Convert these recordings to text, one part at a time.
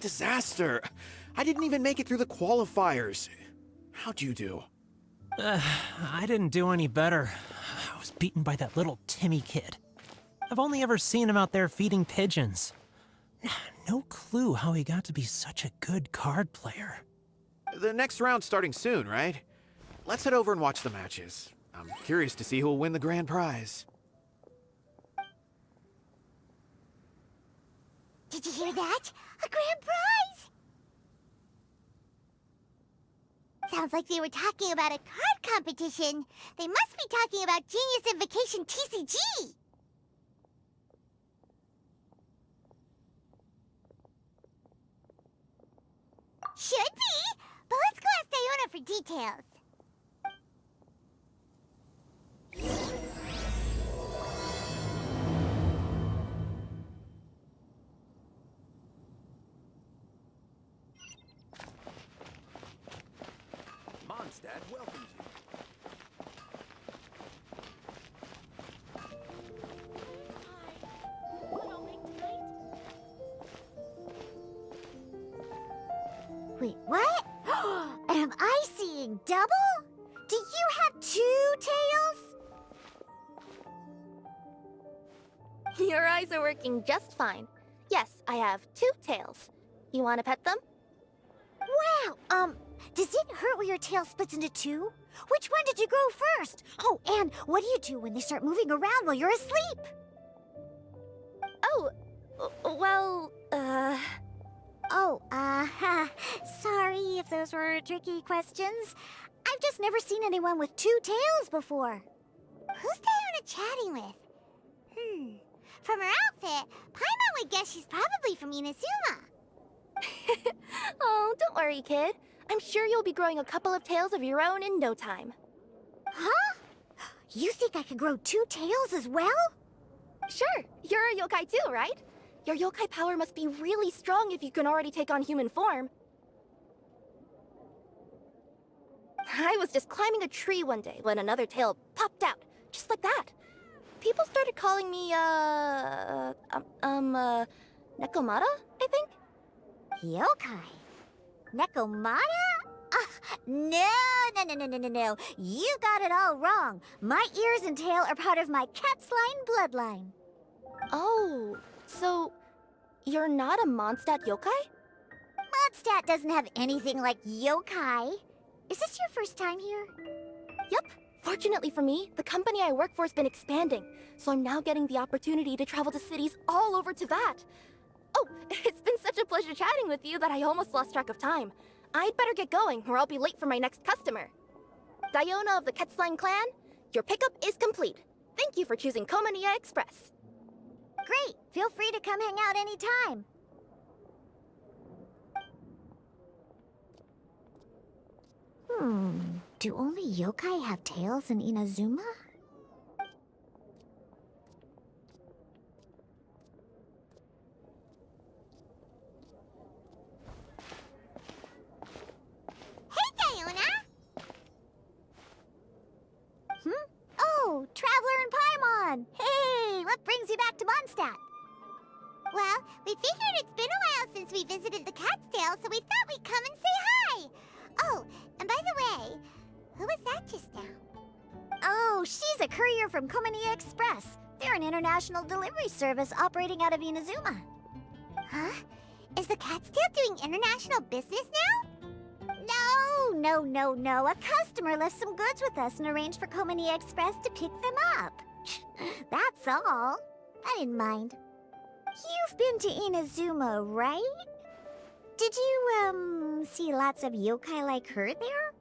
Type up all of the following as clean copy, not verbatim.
disaster. I didn't even make it through the qualifiers. How'd you do? I didn't do any better. I was beaten by that little Timmy kid. I've only ever seen him out there feeding pigeons. No clue how he got to be such a good card player. The next round's starting soon, right? Let's head over and watch the matches. I'm curious to see who'll win the grand prize. Did you hear that? A grand prize! Sounds like they were talking about a card competition. They must be talking about Genius Invocation TCG! Should be! But let's go ask Diona for details. Mondstadt welcomes you. Wait, what? Am I seeing double? Do you have 2 tails? Your eyes are working just fine. Yes, I have 2 tails. You want to pet them? Wow, does it hurt when your tail splits into 2? Which one did you grow first? Oh, and what do you do when they start moving around while you're asleep? Oh, well, sorry if those were tricky questions. I've just never seen anyone with 2 tails before. Who's Diona chatting with? From her outfit, Paimon would guess she's probably from Inazuma. Oh, don't worry, kid. I'm sure you'll be growing a couple of tails of your own in no time. Huh? You think I could grow 2 tails as well? Sure, you're a yokai too, right? Your yokai power must be really strong if you can already take on human form. I was just climbing a tree one day when another tail popped out, just like that. People started calling me, Nekomata, I think? Yokai? Nekomata? No. You got it all wrong. My ears and tail are part of my cat's line bloodline. Oh, so you're not a Mondstadt yokai? Mondstadt doesn't have anything like yokai. Is this your first time here? Yep. Fortunately for me, the company I work for has been expanding, so I'm now getting the opportunity to travel to cities all over to that. Oh, it's been such a pleasure chatting with you that I almost lost track of time. I'd better get going, or I'll be late for my next customer. Diona of the Quetzline clan, your pickup is complete. Thank you for choosing Komaniya Express. Great! Feel free to come hang out anytime. Do only yokai have tails in Inazuma? Hey, Diona! Oh, Traveler and Paimon! Hey, what brings you back to Mondstadt? Well, we figured it's been a while since we visited the Cat's Tail, so we thought we'd come and say hi! Oh, and by the way, who was that just now? Oh, she's a courier from Komaniya Express. They're an international delivery service operating out of Inazuma. Huh? Is the Cat's Tail doing international business now? No. A customer left some goods with us and arranged for Komaniya Express to pick them up. That's all. I didn't mind. You've been to Inazuma, right? Did you, see lots of yokai like her there?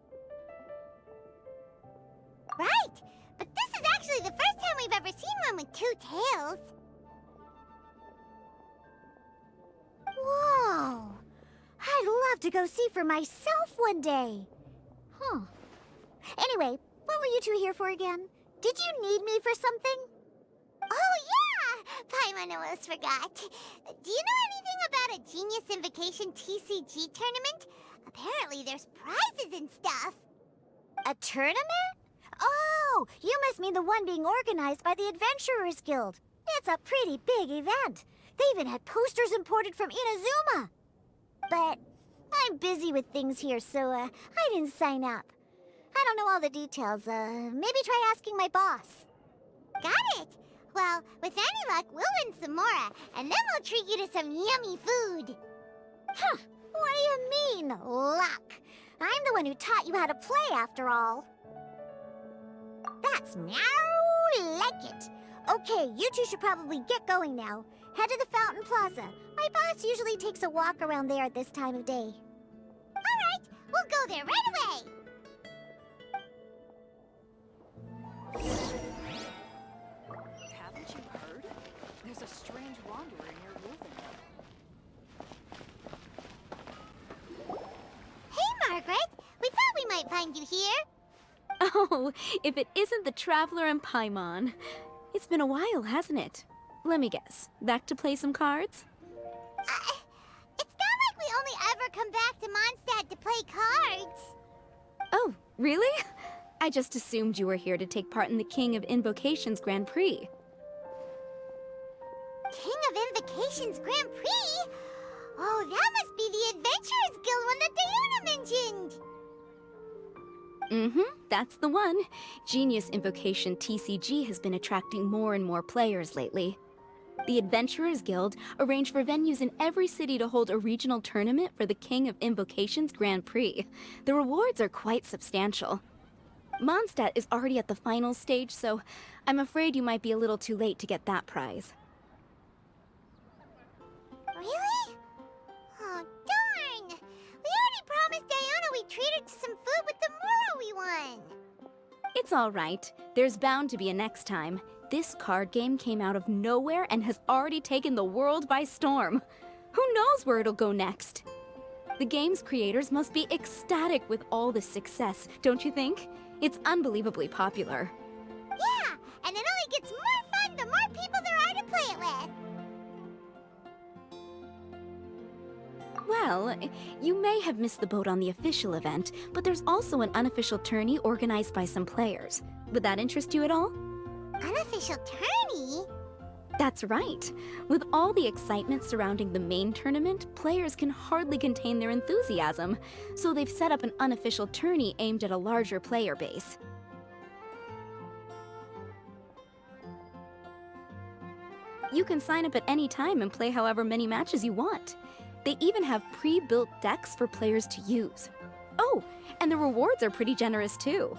Right! But this is actually the first time we've ever seen one with 2 tails. Whoa! I'd love to go see for myself one day. Huh. Anyway, what were you 2 here for again? Did you need me for something? Oh, yeah! Paimon almost forgot. Do you know anything about a Genius Invocation TCG tournament? Apparently there's prizes and stuff. A tournament? Oh, you must mean the one being organized by the Adventurers Guild. It's a pretty big event. They even had posters imported from Inazuma. but I'm busy with things here, so I didn't sign up. I don't know all the details. Maybe try asking my boss. Got it. Well, with any luck, we'll win some more, and then we'll treat you to some yummy food. Huh. What do you mean, luck? I'm the one who taught you how to play, after all. That's meow like it. Okay, you two should probably get going now. Head to the Fountain Plaza. My boss usually takes a walk around there at this time of day. All right, we'll go there right away. Haven't you heard? There's a strange wanderer near Wolfen. Hey, Margaret. We thought we might find you here. Oh, if it isn't the Traveler and Paimon. It's been a while, hasn't it? Let me guess. Back to play some cards? It's not like we only ever come back to Mondstadt to play cards. Oh, really? I just assumed you were here to take part in the King of Invocations Grand Prix. King of Invocations Grand Prix? Oh, that must be the Adventurers Guild one that Diana mentioned. Mm-hmm, that's the one. Genius Invocation TCG has been attracting more and more players lately. The Adventurers Guild arranged for venues in every city to hold a regional tournament for the King of Invocations Grand Prix. The rewards are quite substantial. Mondstadt is already at the final stage, so I'm afraid you might be a little too late to get that prize. Really? Oh, darn! We already promised Diana we'd treat her to some food with the Moro we won. It's all right. There's bound to be a next time. This card game came out of nowhere and has already taken the world by storm. Who knows where it'll go next? The game's creators must be ecstatic with all the success, don't you think? It's unbelievably popular. Yeah, and it only gets more fun the more people there are to play it with. Well, you may have missed the boat on the official event, but there's also an unofficial tourney organized by some players. Would that interest you at all? Unofficial tourney? That's right. With all the excitement surrounding the main tournament, players can hardly contain their enthusiasm, so they've set up an unofficial tourney aimed at a larger player base. You can sign up at any time and play however many matches you want. They even have pre-built decks for players to use. Oh, and the rewards are pretty generous too.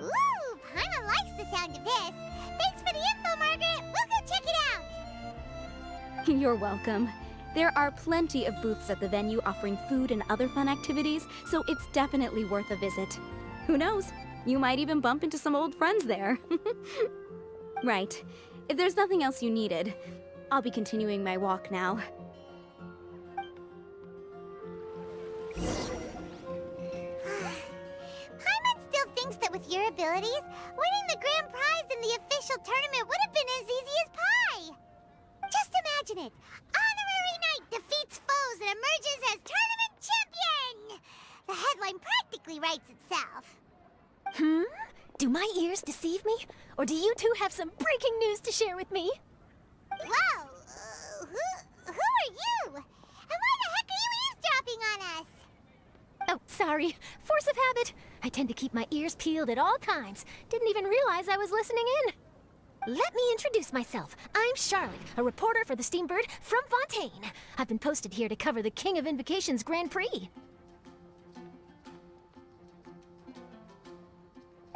Ooh, Paimon likes the sound of this. Thanks for the info, Margaret. We'll go check it out. You're welcome. There are plenty of booths at the venue offering food and other fun activities, so it's definitely worth a visit. Who knows? You might even bump into some old friends there. Right. If there's nothing else you needed, I'll be continuing my walk now. Paimon still thinks that with your abilities, winning the grand prize in the official tournament would have been as easy as pie. Just imagine it. Honorary Knight defeats foes and emerges as tournament champion. The headline practically writes itself. Do my ears deceive me? Or do you two have some breaking news to share with me? Whoa! Who are you? And why the heck are you eavesdropping on us? Oh, sorry. Force of habit. I tend to keep my ears peeled at all times. Didn't even realize I was listening in. Let me introduce myself. I'm Charlotte, a reporter for the Steambird from Fontaine. I've been posted here to cover the King of Invocations Grand Prix.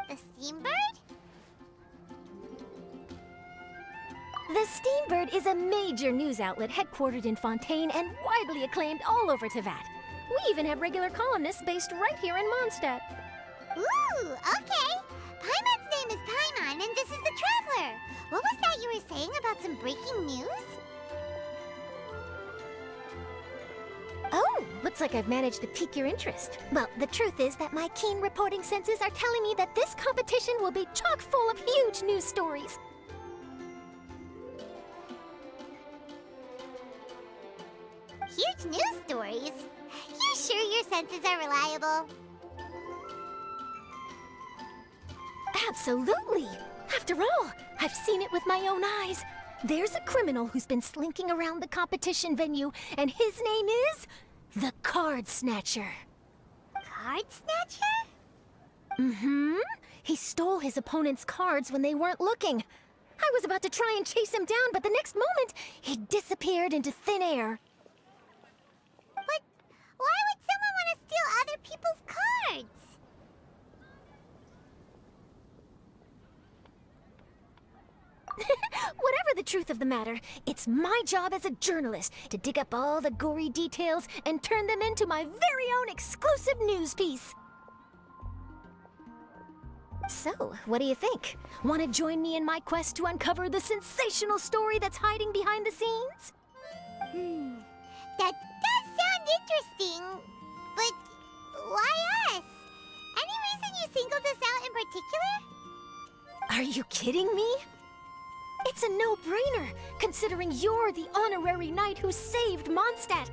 The Steambird? The Steambird is a major news outlet headquartered in Fontaine and widely acclaimed all over Teyvat. We even have regular columnists based right here in Mondstadt. Ooh, okay. Paimon's name is Paimon, and this is the Traveler. What was that you were saying about some breaking news? Oh, looks like I've managed to pique your interest. Well, the truth is that my keen reporting senses are telling me that this competition will be chock full of huge news stories. Huge news stories? You sure your senses are reliable? Absolutely! After all, I've seen it with my own eyes. There's a criminal who's been slinking around the competition venue, and his name is the Card Snatcher. Card Snatcher? Mm-hmm. He stole his opponent's cards when they weren't looking. I was about to try and chase him down, but the next moment, he disappeared into thin air. But why would someone want to steal other people's cards? Whatever the truth of the matter, it's my job as a journalist to dig up all the gory details and turn them into my very own exclusive news piece. So, what do you think? Want to join me in my quest to uncover the sensational story that's hiding behind the scenes? That does sound interesting, but why us? Any reason you singled us out in particular? Are you kidding me? It's a no-brainer, considering you're the honorary knight who saved Mondstadt,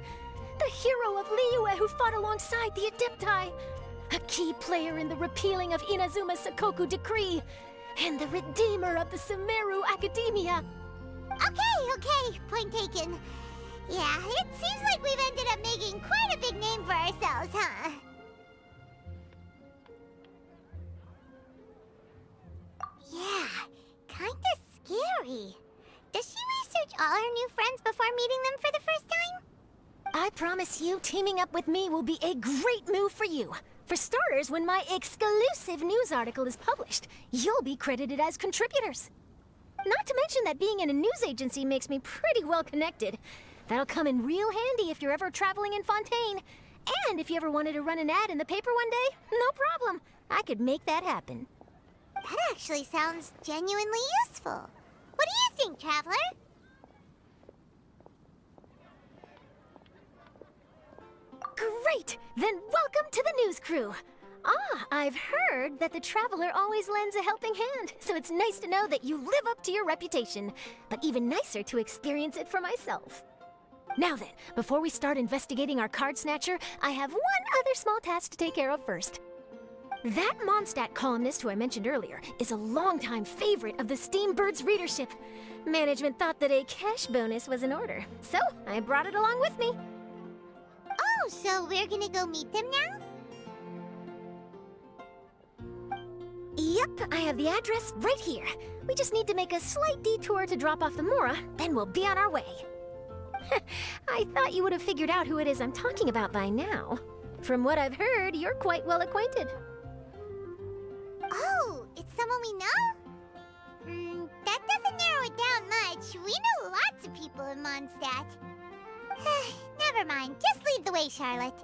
the hero of Liyue who fought alongside the Adepti, a key player in the repealing of Inazuma's Sakoku Decree, and the redeemer of the Sumeru Academia. Okay, point taken. Yeah, it seems like we've ended up making quite a big name for ourselves, huh? Yeah, kinda scary. Does she research all her new friends before meeting them for the first time? I promise you, teaming up with me will be a great move for you. For starters, when my exclusive news article is published, you'll be credited as contributors. Not to mention that being in a news agency makes me pretty well connected. That'll come in real handy if you're ever traveling in Fontaine. And if you ever wanted to run an ad in the paper one day, no problem. I could make that happen. That actually sounds genuinely useful. What do you think, Traveler? Great! Then welcome to the news crew. I've heard that the Traveler always lends a helping hand, so it's nice to know that you live up to your reputation, but even nicer to experience it for myself. Now then, before we start investigating our card snatcher, I have one other small task to take care of first. That Mondstadt columnist who I mentioned earlier is a longtime favorite of the Steambird's readership. Management thought that a cash bonus was in order, so I brought it along with me. Oh, so we're gonna go meet them now? Yep, I have the address right here. We just need to make a slight detour to drop off the Mora, then we'll be on our way. I thought you would have figured out who it is I'm talking about by now. From what I've heard, you're quite well acquainted. Oh, it's someone we know? That doesn't narrow it down much. We know lots of people in Mondstadt. Never mind, just lead the way, Charlotte.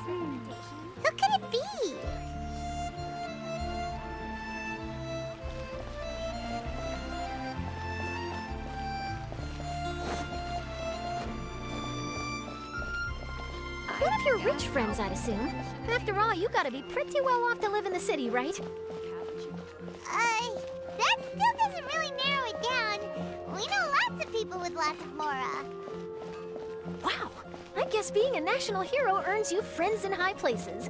Who could it be? One of your rich friends, I'd assume. After all, you gotta be pretty well off to live in the city, right? That still doesn't really narrow it down. We know lots of people with lots of Mora. Wow, I guess being a national hero earns you friends in high places.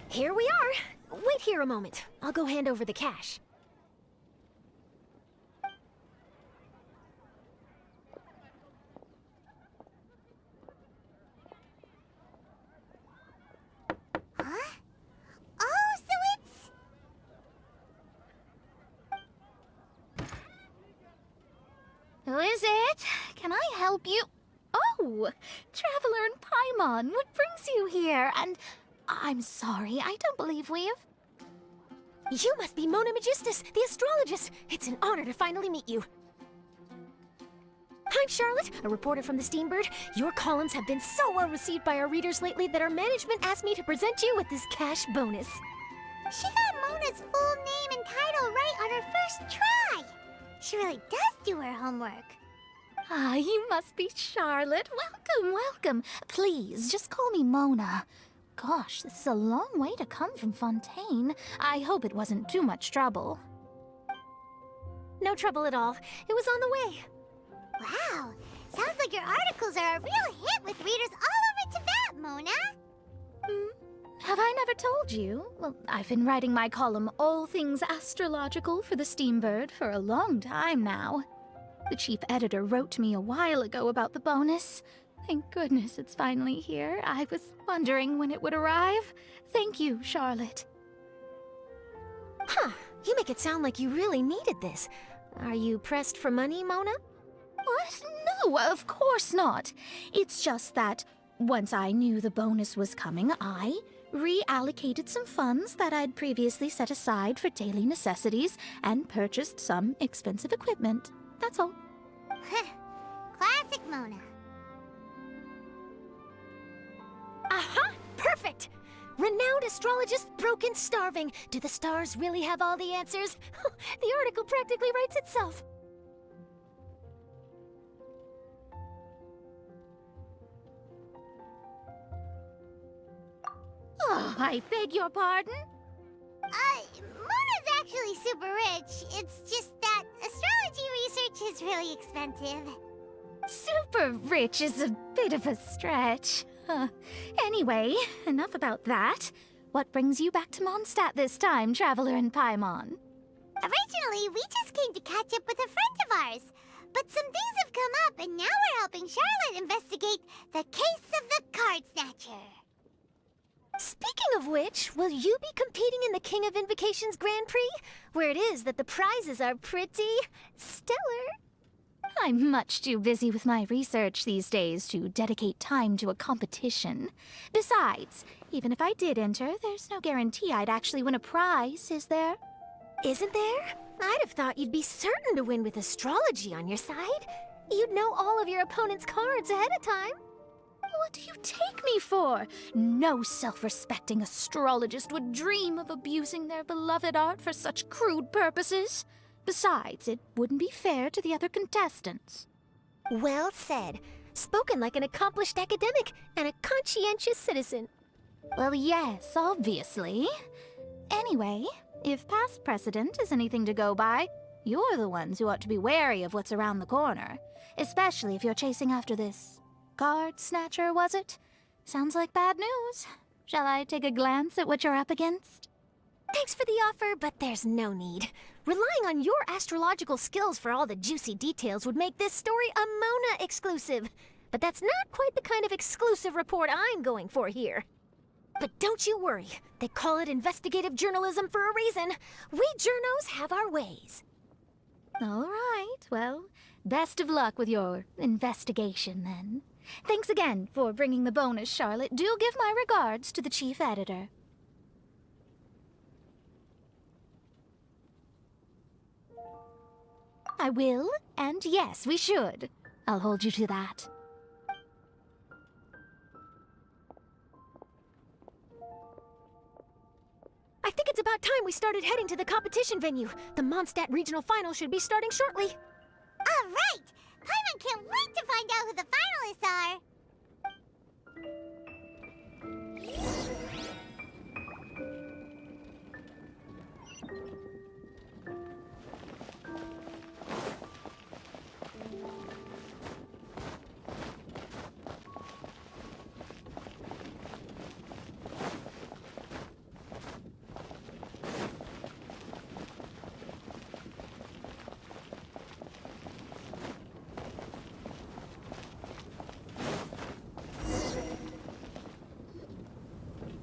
Here we are. Wait here a moment. I'll go hand over the cash. Huh? Oh, so it's... Who is it? Can I help you? Oh, Traveler and Paimon, what brings you here? And I'm sorry, I don't believe we've... You must be Mona Magistus, the astrologist. It's an honor to finally meet you. I'm Charlotte, a reporter from the Steambird. Your columns have been so well received by our readers lately that our management asked me to present you with this cash bonus. She got Mona's full name and title right on her first try. She really does do her homework. Ah, you must be Charlotte. Welcome, welcome. Please, just call me Mona. Gosh, this is a long way to come from Fontaine. I hope it wasn't too much trouble. No trouble at all. It was on the way. Wow, sounds like your articles are a real hit with readers all over Tibet, Mona. Have I never told you? Well, I've been writing my column All Things Astrological for the Steambird for a long time now. The chief editor wrote to me a while ago about the bonus. Thank goodness it's finally here. I was wondering when it would arrive. Thank you, Charlotte. Huh. You make it sound like you really needed this. Are you pressed for money, Mona? What? No, of course not. It's just that once I knew the bonus was coming, I reallocated some funds that I'd previously set aside for daily necessities and purchased some expensive equipment. That's all. Classic Mona. Aha! Perfect! Renowned astrologist broken starving. Do the stars really have all the answers? The article practically writes itself. Oh, I beg your pardon? Mona's actually super rich. It's just that astrology research is really expensive. Super rich is a bit of a stretch. Anyway, enough about that. What brings you back to Mondstadt this time, Traveler in Paimon? Originally, we just came to catch up with a friend of ours. But some things have come up, and now we're helping Charlotte investigate the case of the Card Snatcher. Speaking of which, will you be competing in the King of Invocations Grand Prix? Where it is that the prizes are pretty stellar. I'm much too busy with my research these days to dedicate time to a competition. Besides, even if I did enter, there's no guarantee I'd actually win a prize, is there? Isn't there? I'd have thought you'd be certain to win with astrology on your side. You'd know all of your opponent's cards ahead of time. What do you take me for? No self-respecting astrologist would dream of abusing their beloved art for such crude purposes. Besides, it wouldn't be fair to the other contestants. Well said. Spoken like an accomplished academic and a conscientious citizen. Well, yes, obviously. Anyway, if past precedent is anything to go by, you're the ones who ought to be wary of what's around the corner. Especially if you're chasing after this card snatcher, was it? Sounds like bad news. Shall I take a glance at what you're up against? Thanks for the offer, but there's no need. Relying on your astrological skills for all the juicy details would make this story a Mona exclusive. But that's not quite the kind of exclusive report I'm going for here. But don't you worry. They call it investigative journalism for a reason. We journos have our ways. All right, well, best of luck with your investigation, then. Thanks again for bringing the bonus, Charlotte. Do give my regards to the chief editor. I will, and yes, we should. I'll hold you to that. I think it's about time we started heading to the competition venue. The Mondstadt Regional Final should be starting shortly. All right! Paimon can't wait to find out who the finalists are!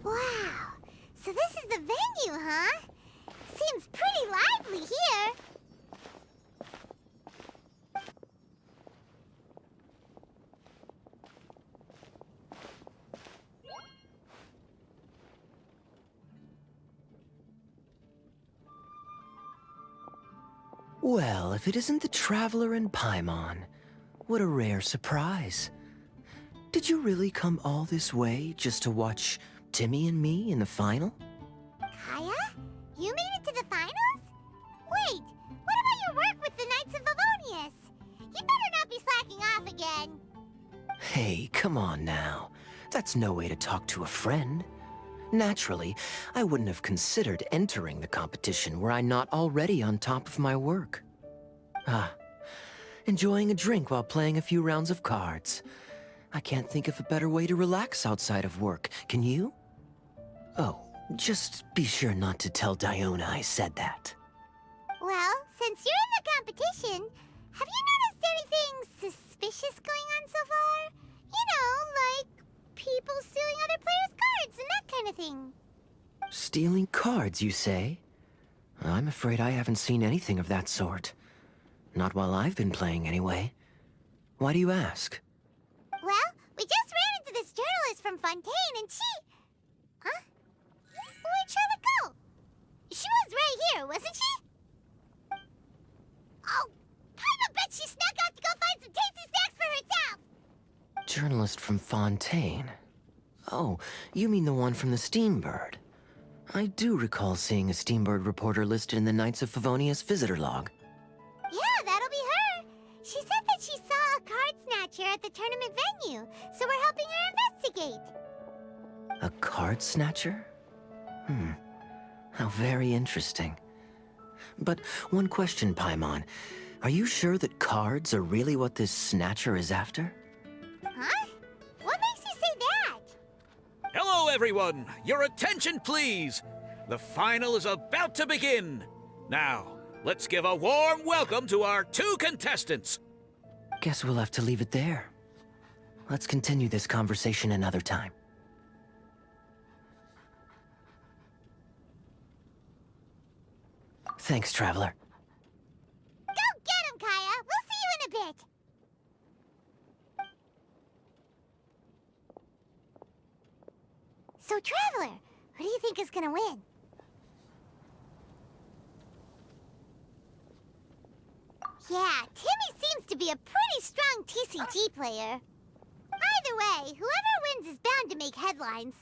Wow! So this is the venue, huh? Seems pretty lively here. Well, if it isn't the Traveler in Paimon, what a rare surprise. Did you really come all this way just to watch Timmy and me in the final? Kaya? You made it to the finals? Wait, what about your work with the Knights of Favonius? You better not be slacking off again. Hey, come on now. That's no way to talk to a friend. Naturally, I wouldn't have considered entering the competition were I not already on top of my work. Enjoying a drink while playing a few rounds of cards. I can't think of a better way to relax outside of work, can you? Oh, just be sure not to tell Diona I said that. Well, since you're in the competition, have you noticed anything suspicious going on so far? You know, like people stealing other players' cards and that kind of thing. Stealing cards, you say? I'm afraid I haven't seen anything of that sort. Not while I've been playing, anyway. Why do you ask? Well, we just ran into this journalist from Fontaine and she... Huh? Where'd Charlotte go? She was right here, wasn't she? Oh, I bet she snuck out to go find some tasty snacks for herself! Journalist from Fontaine. Oh, you mean the one from the Steambird. I do recall seeing a Steambird reporter listed in the Knights of Favonius visitor log. Yeah, that'll be her. She said that she saw a card snatcher at the tournament venue, so we're helping her investigate. A card snatcher? How very interesting. But one question, Paimon. Are you sure that cards are really what this snatcher is after? Huh? What makes you say that? Hello, everyone! Your attention, please! The final is about to begin! Now, let's give a warm welcome to our 2 contestants! Guess we'll have to leave it there. Let's continue this conversation another time. Thanks, Traveler. Go get him, Kaya! We'll see you in a bit! So, Traveler, who do you think is gonna win? Yeah, Timmy seems to be a pretty strong TCG player. Either way, whoever wins is bound to make headlines.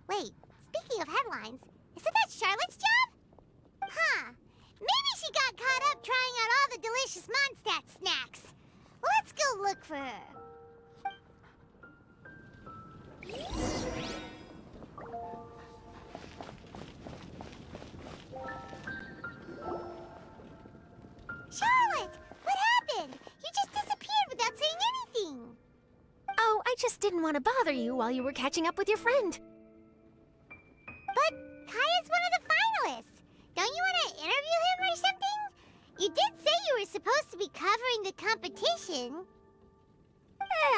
Wait, speaking of headlines, isn't that Charlotte's job? Huh. Maybe she got caught up trying out all the delicious Mondstadt snacks. Let's go look for her. Charlotte! What happened? You just disappeared without saying anything. Oh, I just didn't want to bother you while you were catching up with your friend. But Kaya's one of the finalists. Don't you want to interview him or something? You did say you were supposed to be covering the competition.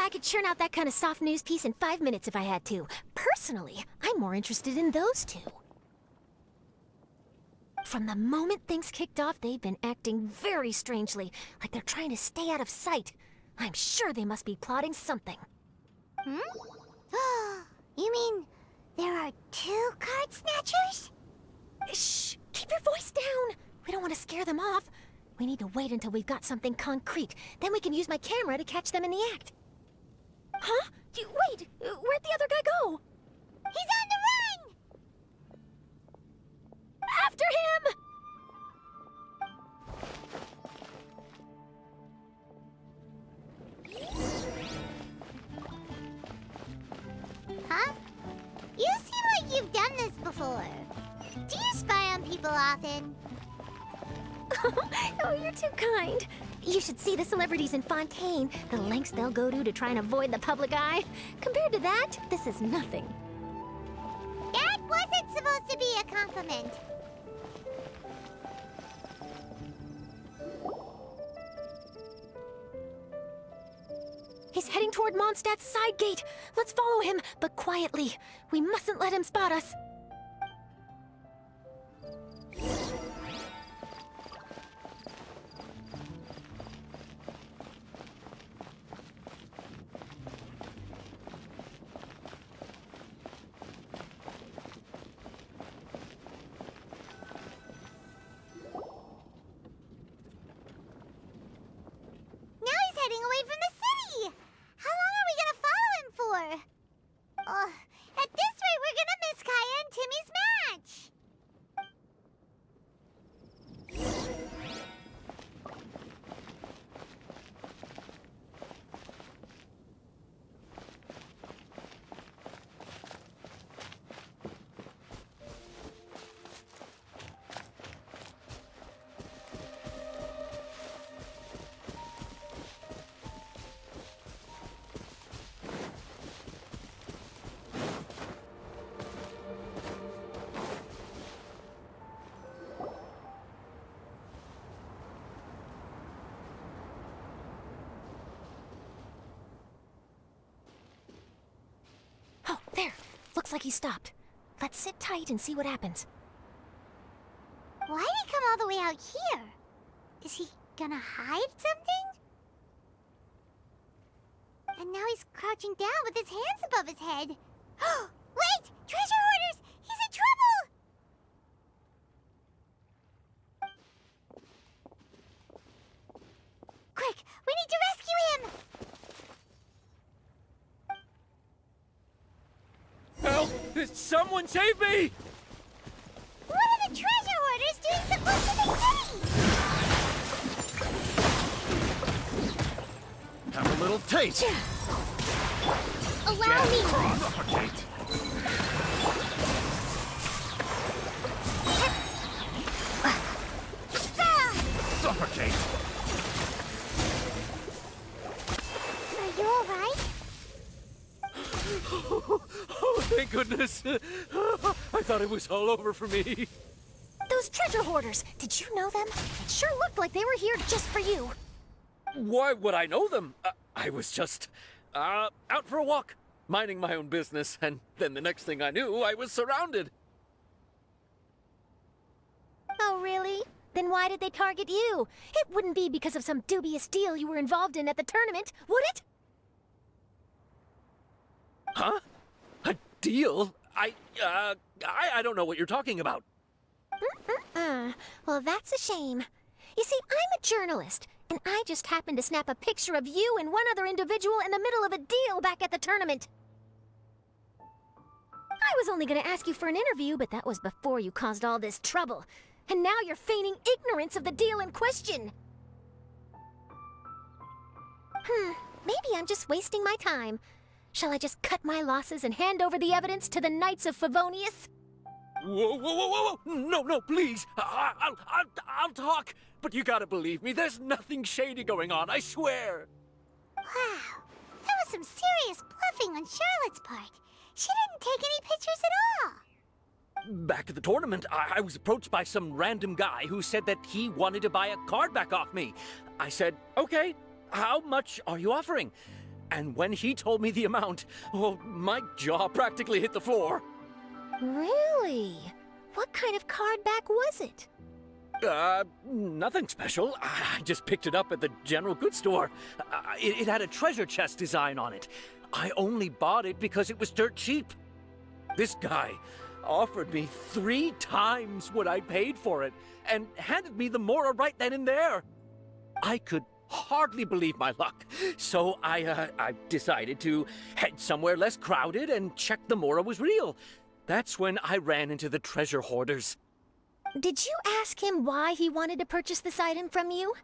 I could churn out that kind of soft news piece in 5 minutes if I had to. Personally, I'm more interested in those 2. From the moment things kicked off, they've been acting very strangely, like they're trying to stay out of sight. I'm sure they must be plotting something. You mean there are 2 card snatchers? Shh! Keep your voice down! We don't want to scare them off. We need to wait until we've got something concrete. Then we can use my camera to catch them in the act. Huh? Wait! Where'd the other guy go? He's on the run! After him! Huh? You seem like you've done this before. Do you spy on people often? Oh, you're too kind. You should see the celebrities in Fontaine, the lengths they'll go to try and avoid the public eye. Compared to that, this is nothing. That wasn't supposed to be a compliment. He's heading toward Mondstadt's side gate. Let's follow him, but quietly. We mustn't let him spot us. Now he's heading away from the city! How long are we gonna follow him for? At this rate, we're gonna miss Kaya Looks like he stopped. Let's sit tight and see what happens. Why'd he come all the way out here? Is he gonna hide something? And now he's crouching down with his hands above his head. Wait! Treasure hoarders! He's in trouble! Quick! We need to rescue him! Help! Someone save me! What are the treasure hoarders doing so close to the city? Have a little taste. Allow me! Suffocate. Suffocate. Are you alright? Oh, thank goodness. I thought it was all over for me. Those treasure hoarders, did you know them? It sure looked like they were here just for you. Why would I know them? I was just out for a walk, minding my own business, and then the next thing I knew, I was surrounded. Oh, really? Then why did they target you? It wouldn't be because of some dubious deal you were involved in at the tournament, would it? Huh? A deal? I don't know what you're talking about. Well, that's a shame. You see, I'm a journalist, and I just happened to snap a picture of you and one other individual in the middle of a deal back at the tournament. I was only going to ask you for an interview, but that was before you caused all this trouble. And now you're feigning ignorance of the deal in question. Maybe I'm just wasting my time. Shall I just cut my losses and hand over the evidence to the Knights of Favonius? Whoa, whoa, whoa, whoa, whoa! No, please! I'll talk! But you gotta believe me, there's nothing shady going on, I swear! Wow, that was some serious bluffing on Charlotte's part. She didn't take any pictures at all. Back at the tournament, I was approached by some random guy who said that he wanted to buy a card back off me. I said, okay, how much are you offering? And when he told me the amount, oh, my jaw practically hit the floor. Really? What kind of card back was it? Nothing special. I just picked it up at the general goods store. It had a treasure chest design on it. I only bought it because it was dirt cheap. This guy offered me 3 times what I paid for it and handed me the Mora right then and there. I could hardly believe my luck, so I decided to head somewhere less crowded and check the Mora was real. That's when I ran into the treasure hoarders. Did you ask him why he wanted to purchase this item from you?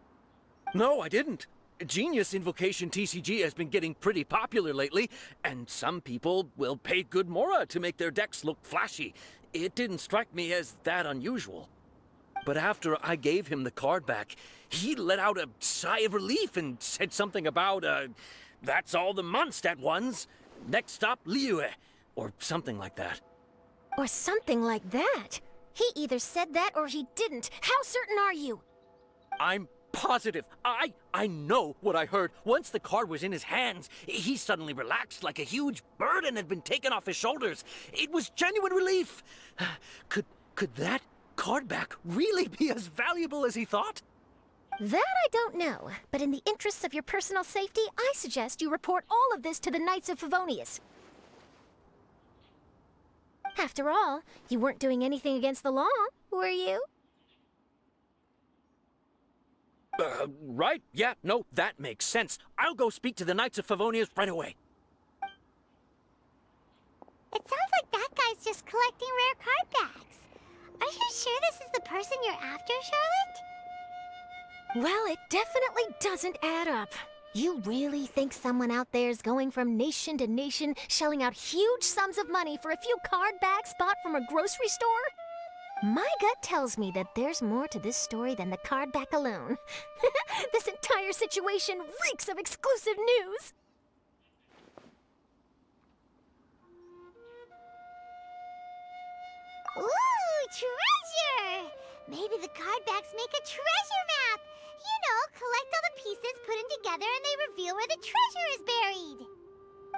No, I didn't. Genius Invocation TCG has been getting pretty popular lately, and some people will pay good Mora to make their decks look flashy. It didn't strike me as that unusual. But after I gave him the card back, he let out a sigh of relief and said something about, that's all the Mondstadt ones. Next stop, Liyue, or something like that. Or something like that? He either said that or he didn't. How certain are you? I'm positive. I know what I heard. Once the card was in his hands, he suddenly relaxed like a huge burden had been taken off his shoulders. It was genuine relief. Could that card back really be as valuable as he thought? That I don't know, but in the interests of your personal safety, I suggest you report all of this to the Knights of Favonius. After all, you weren't doing anything against the law, were you? Right. Yeah, no, that makes sense. I'll go speak to the Knights of Favonius right away. It sounds like that guy's just collecting rare card backs. Are you sure this is the person you're after, Charlotte? Well, it definitely doesn't add up. You really think someone out there's going from nation to nation, shelling out huge sums of money for a few card backs bought from a grocery store? My gut tells me that there's more to this story than the card back alone. This entire situation reeks of exclusive news! Ooh, treasure! Maybe the card backs make a treasure map! You know, collect all the pieces, put them together, and they reveal where the treasure is buried!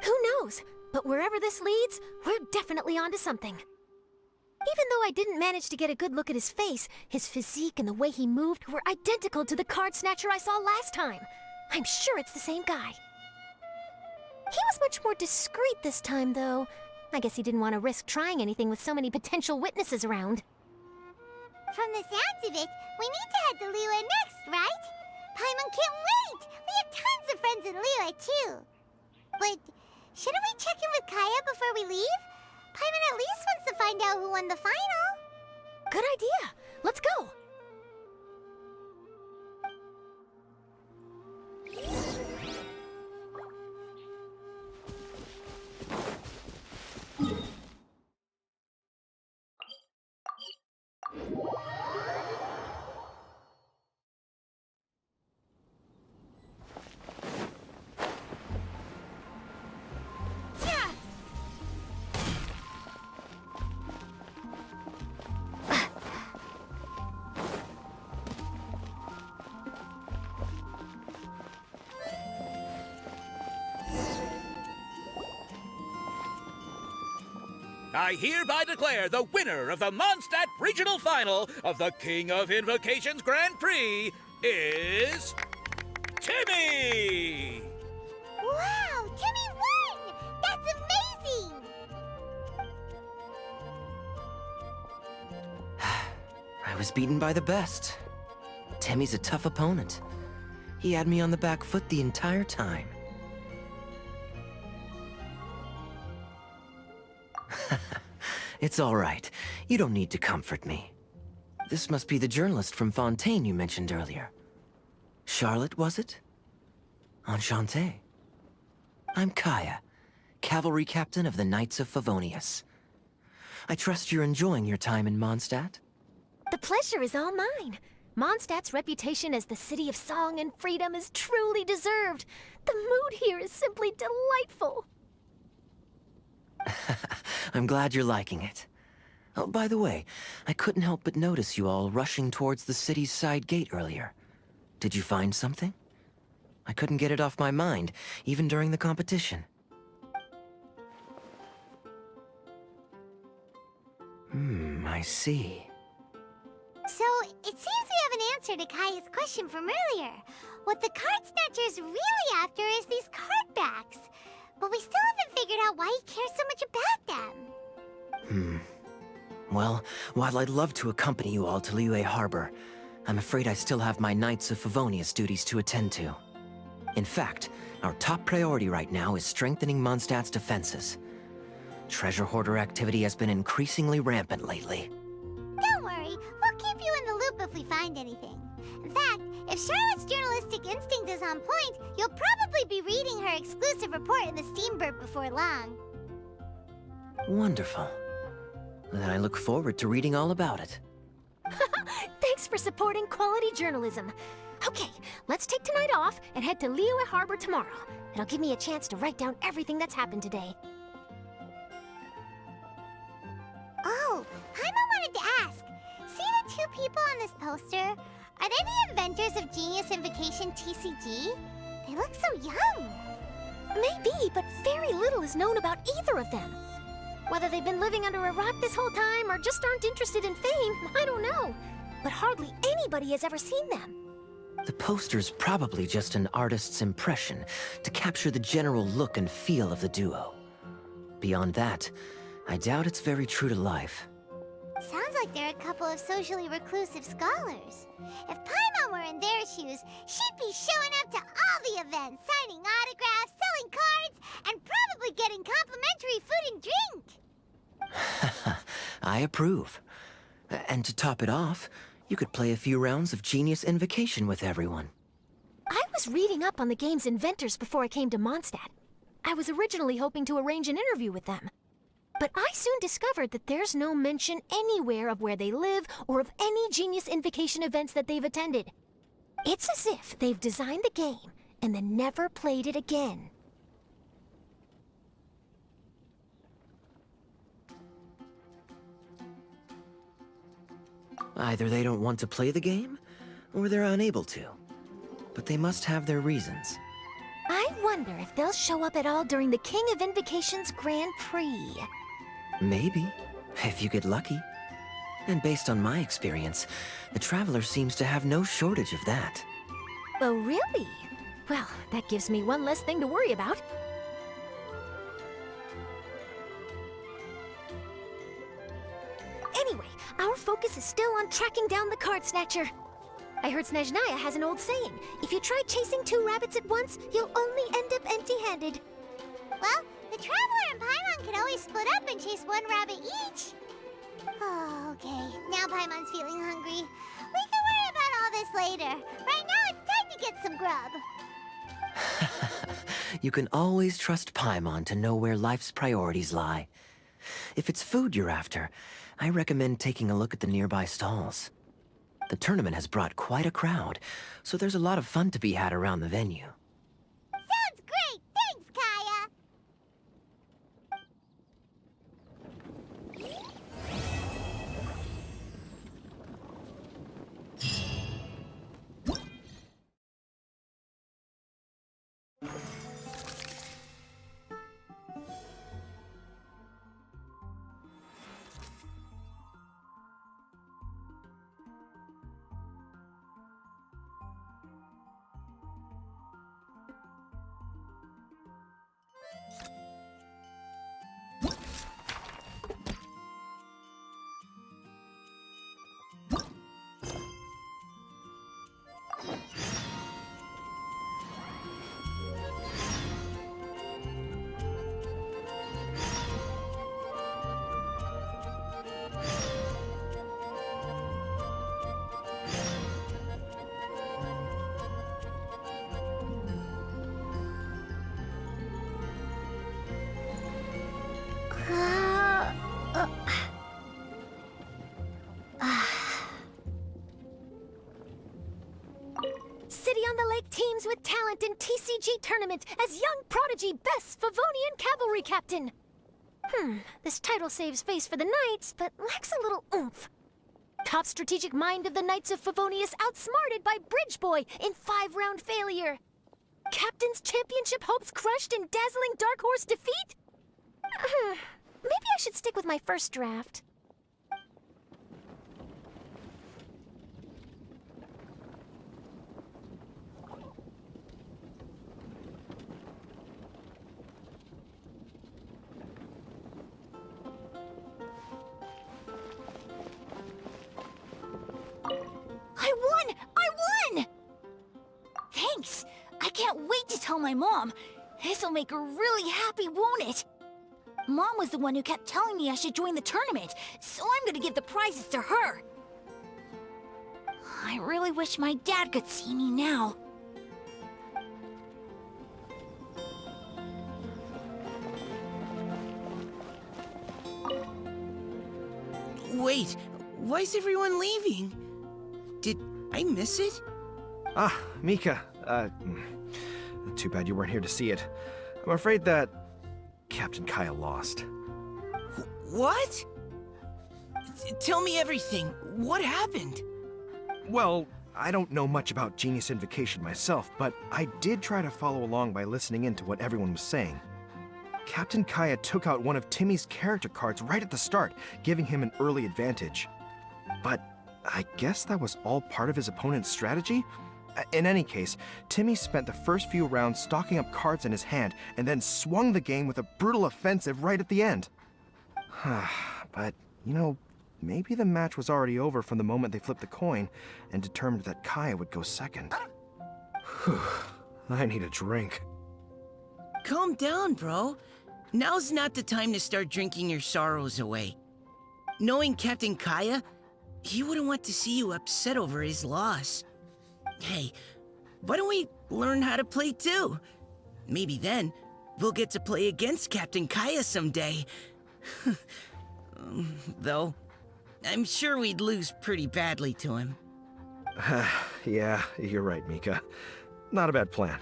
Who knows? But wherever this leads, we're definitely onto something. Even though I didn't manage to get a good look at his face, his physique and the way he moved were identical to the card snatcher I saw last time. I'm sure it's the same guy. He was much more discreet this time, though. I guess he didn't want to risk trying anything with so many potential witnesses around. From the sounds of it, we need to head to Liyue next, right? Paimon can't wait! We have tons of friends in Liyue, too. But shouldn't we check in with Kaya before we leave? Paimon at least wants to find out who won the final. Good idea. Let's go. I hereby declare the winner of the Mondstadt Regional Final of the King of Invocations Grand Prix is... Timmy! Wow, Timmy won! That's amazing! I was beaten by the best. Timmy's a tough opponent. He had me on the back foot the entire time. It's all right. You don't need to comfort me. This must be the journalist from Fontaine you mentioned earlier. Charlotte, was it? Enchanté. I'm Kaya, cavalry captain of the Knights of Favonius. I trust you're enjoying your time in Mondstadt? The pleasure is all mine. Mondstadt's reputation as the city of song and freedom is truly deserved. The mood here is simply delightful. I'm glad you're liking it. Oh, by the way, I couldn't help but notice you all rushing towards the city's side gate earlier. Did you find something? I couldn't get it off my mind, even during the competition. I see. So, it seems we have an answer to Kaya's question from earlier. What the card snatcher's really after is these card backs. But we still haven't figured out why he cares so much about them. Well, while I'd love to accompany you all to Liyue Harbor, I'm afraid I still have my Knights of Favonius duties to attend to. In fact, our top priority right now is strengthening Mondstadt's defenses. Treasure hoarder activity has been increasingly rampant lately. Don't worry, we'll keep you in the loop if we find anything. In fact, if Charlotte's journalistic instinct is on point, you'll probably be reading her exclusive report in the Steambird before long. Wonderful. Then I look forward to reading all about it. Thanks for supporting quality journalism. Okay, let's take tonight off and head to Liyue Harbor tomorrow. It'll give me a chance to write down everything that's happened today. Oh, Paimon wanted to ask. See the two people on this poster? Are they the inventors of Genius Invocation TCG? They look so young. Maybe, but very little is known about either of them. Whether they've been living under a rock this whole time or just aren't interested in fame, I don't know. But hardly anybody has ever seen them. The poster's probably just an artist's impression to capture the general look and feel of the duo. Beyond that, I doubt it's very true to life. Sounds like they're a couple of socially reclusive scholars. If Paimon were in their shoes, she'd be showing up to all the events, signing autographs, selling cards, and probably getting complimentary food and drink. I approve. And to top it off, you could play a few rounds of Genius Invocation with everyone. I was reading up on the game's inventors before I came to Mondstadt. I was originally hoping to arrange an interview with them. But I soon discovered that there's no mention anywhere of where they live or of any Genius Invocation events that they've attended. It's as if they've designed the game and then never played it again. Either they don't want to play the game, or they're unable to. But they must have their reasons. I wonder if they'll show up at all during the King of Invocation's Grand Prix. Maybe, if you get lucky. And based on my experience, the Traveler seems to have no shortage of that. Oh, really? Well, that gives me one less thing to worry about. Anyway, our focus is still on tracking down the card snatcher. I heard Snezhnaya has an old saying. If you try chasing 2 rabbits at once, you'll only end up empty-handed. Well, the Traveler and Paimon can always split up and chase 1 rabbit each. Oh, okay. Now Paimon's feeling hungry. We can worry about all this later. Right now, it's time to get some grub. You can always trust Paimon to know where life's priorities lie. If it's food you're after, I recommend taking a look at the nearby stalls. The tournament has brought quite a crowd, so there's a lot of fun to be had around the venue. Sounds great! Thanks, Kaya! City on the Lake teams with talent in TCG tournament as young prodigy best Favonian cavalry captain. This title saves face for the Knights, but lacks a little oomph. Top strategic mind of the Knights of Favonius outsmarted by Bridge Boy in 5-round failure. Captain's championship hopes crushed in dazzling Dark Horse defeat? Maybe I should stick with my first draft. I won! I won! Thanks! I can't wait to tell my mom. This'll make her really happy, won't it? Mom was the one who kept telling me I should join the tournament, so I'm gonna give the prizes to her. I really wish my dad could see me now. Wait, why is everyone leaving? Did I miss it? Ah, Mika. Too bad you weren't here to see it. I'm afraid that Captain Kaya lost. What? Tell me everything. What happened? Well, I don't know much about Genius Invocation myself, but I did try to follow along by listening in to what everyone was saying. Captain Kaya took out one of Timmy's character cards right at the start, giving him an early advantage. But I guess that was all part of his opponent's strategy? In any case, Timmy spent the first few rounds stocking up cards in his hand and then swung the game with a brutal offensive right at the end. But, you know, maybe the match was already over from the moment they flipped the coin and determined that Kaya would go second. Whew, I need a drink. Calm down, bro. Now's not the time to start drinking your sorrows away. Knowing Captain Kaya, he wouldn't want to see you upset over his loss. Hey, why don't we learn how to play too? Maybe then, we'll get to play against Captain Kaya someday. Though, I'm sure we'd lose pretty badly to him. Yeah, you're right, Mika. Not a bad plan.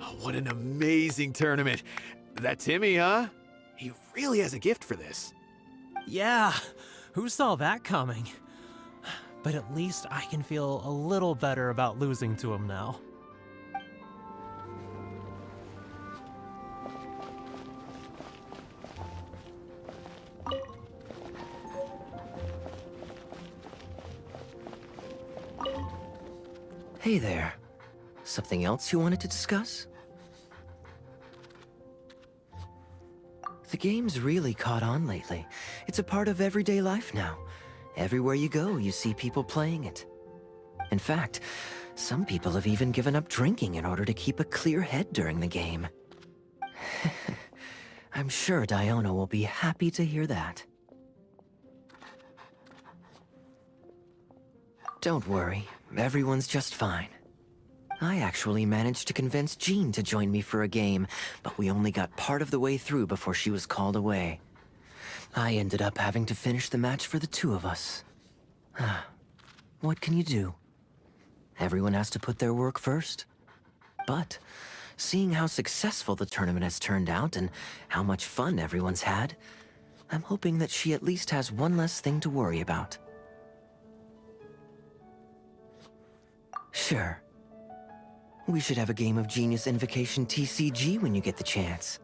Oh, what an amazing tournament. That Timmy, huh? He really has a gift for this. Yeah, Who saw that coming? But at least I can feel a little better about losing to him now. Hey there. Something else you wanted to discuss? The game's really caught on lately. It's a part of everyday life now. Everywhere you go, you see people playing it. In fact, some people have even given up drinking in order to keep a clear head during the game. I'm sure Diona will be happy to hear that. Don't worry, everyone's just fine. I actually managed to convince Jean to join me for a game, but we only got part of the way through before she was called away. I ended up having to finish the match for the two of us. What can you do? Everyone has to put their work first. But, seeing how successful the tournament has turned out and how much fun everyone's had, I'm hoping that she at least has one less thing to worry about. Sure. We should have a game of Genius Invocation TCG when you get the chance.